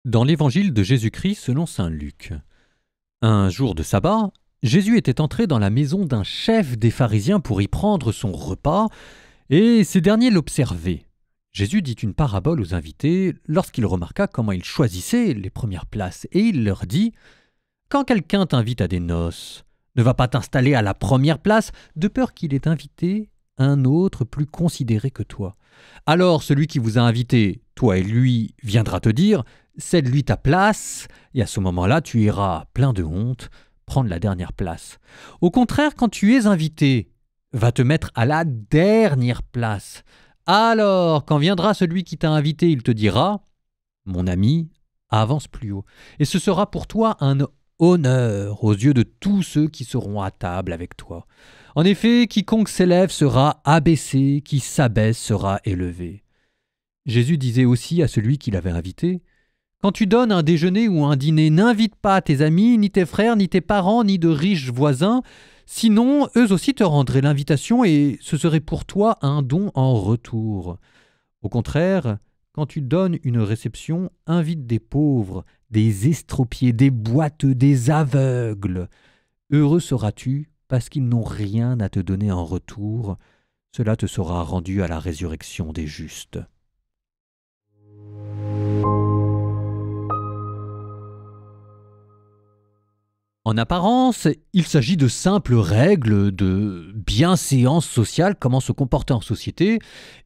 Dans l'évangile de Jésus-Christ selon saint Luc. Un jour de sabbat, Jésus était entré dans la maison d'un chef des pharisiens pour y prendre son repas, et ces derniers l'observaient. Jésus dit une parabole aux invités lorsqu'il remarqua comment ils choisissaient les premières places, et il leur dit « Quand quelqu'un t'invite à des noces, ne va pas t'installer à la première place, de peur qu'il ait invité un autre plus considéré que toi. Alors celui qui vous a invité, toi et lui, viendra te dire « Cède-lui ta place », et à ce moment-là, tu iras, plein de honte, prendre la dernière place. Au contraire, quand tu es invité, va te mettre à la dernière place. Alors, quand viendra celui qui t'a invité, il te dira « Mon ami, avance plus haut ». Et ce sera pour toi un honneur aux yeux de tous ceux qui seront à table avec toi. En effet, quiconque s'élève sera abaissé, qui s'abaisse sera élevé. Jésus disait aussi à celui qui l'avait invité « Quand tu donnes un déjeuner ou un dîner, n'invite pas tes amis, ni tes frères, ni tes parents, ni de riches voisins, sinon eux aussi te rendraient l'invitation et ce serait pour toi un don en retour. Au contraire, quand tu donnes une réception, invite des pauvres, des estropiés, des boiteux, des aveugles. Heureux seras-tu parce qu'ils n'ont rien à te donner en retour. Cela te sera rendu à la résurrection des justes. » En apparence, il s'agit de simples règles de bienséance sociale, comment se comporter en société.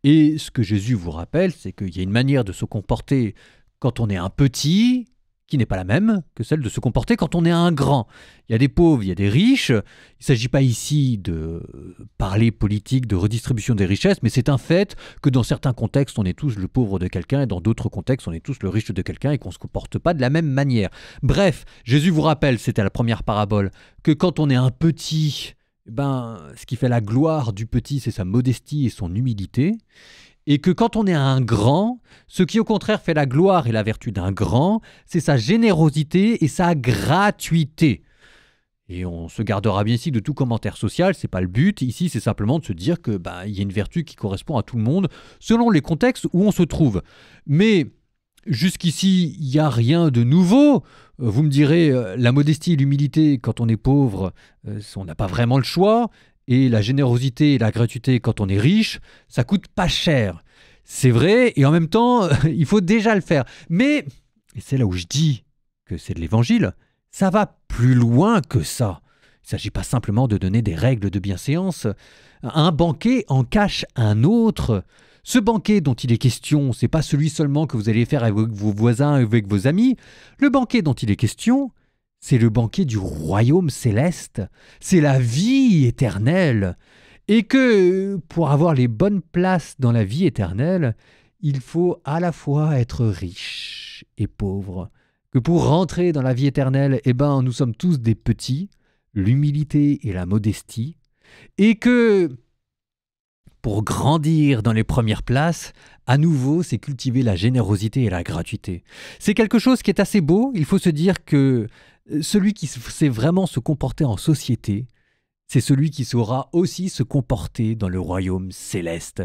Et ce que Jésus vous rappelle, c'est qu'il y a une manière de se comporter quand on est un petit, qui n'est pas la même que celle de se comporter quand on est un grand. Il y a des pauvres, il y a des riches. Il ne s'agit pas ici de parler politique, de redistribution des richesses, mais c'est un fait que dans certains contextes, on est tous le pauvre de quelqu'un, et dans d'autres contextes, on est tous le riche de quelqu'un, et qu'on ne se comporte pas de la même manière. Bref, Jésus vous rappelle, c'était la première parabole, que quand on est un petit, ce qui fait la gloire du petit, c'est sa modestie et son humilité. Et que quand on est un grand, ce qui au contraire fait la gloire et la vertu d'un grand, c'est sa générosité et sa gratuité. Et on se gardera bien ici de tout commentaire social, c'est pas le but. Ici, c'est simplement de se dire que il y a une vertu qui correspond à tout le monde selon les contextes où on se trouve. Mais jusqu'ici, il n'y a rien de nouveau. Vous me direz, la modestie et l'humilité, quand on est pauvre, on n'a pas vraiment le choix. Et la générosité et la gratuité, quand on est riche, ça coûte pas cher. C'est vrai, et en même temps, il faut déjà le faire. Mais, et c'est là où je dis que c'est de l'évangile, ça va plus loin que ça. Il ne s'agit pas simplement de donner des règles de bienséance. Un banquet en cache un autre. Ce banquet dont il est question, c'est pas celui seulement que vous allez faire avec vos voisins et avec vos amis. Le banquet dont il est question, c'est le banquet du royaume céleste, c'est la vie éternelle. Et que pour avoir les bonnes places dans la vie éternelle, il faut à la fois être riche et pauvre. Que pour rentrer dans la vie éternelle, nous sommes tous des petits, l'humilité et la modestie. Et que pour grandir dans les premières places, à nouveau, c'est cultiver la générosité et la gratuité. C'est quelque chose qui est assez beau. Il faut se dire que celui qui sait vraiment se comporter en société, c'est celui qui saura aussi se comporter dans le royaume céleste.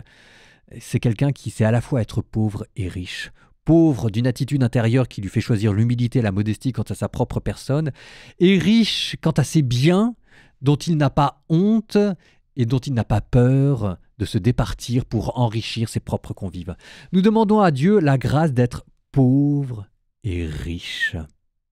C'est quelqu'un qui sait à la fois être pauvre et riche. Pauvre d'une attitude intérieure qui lui fait choisir l'humilité et la modestie quant à sa propre personne, et riche quant à ses biens dont il n'a pas honte et dont il n'a pas peur de se départir pour enrichir ses propres convives. Nous demandons à Dieu la grâce d'être pauvre et riche.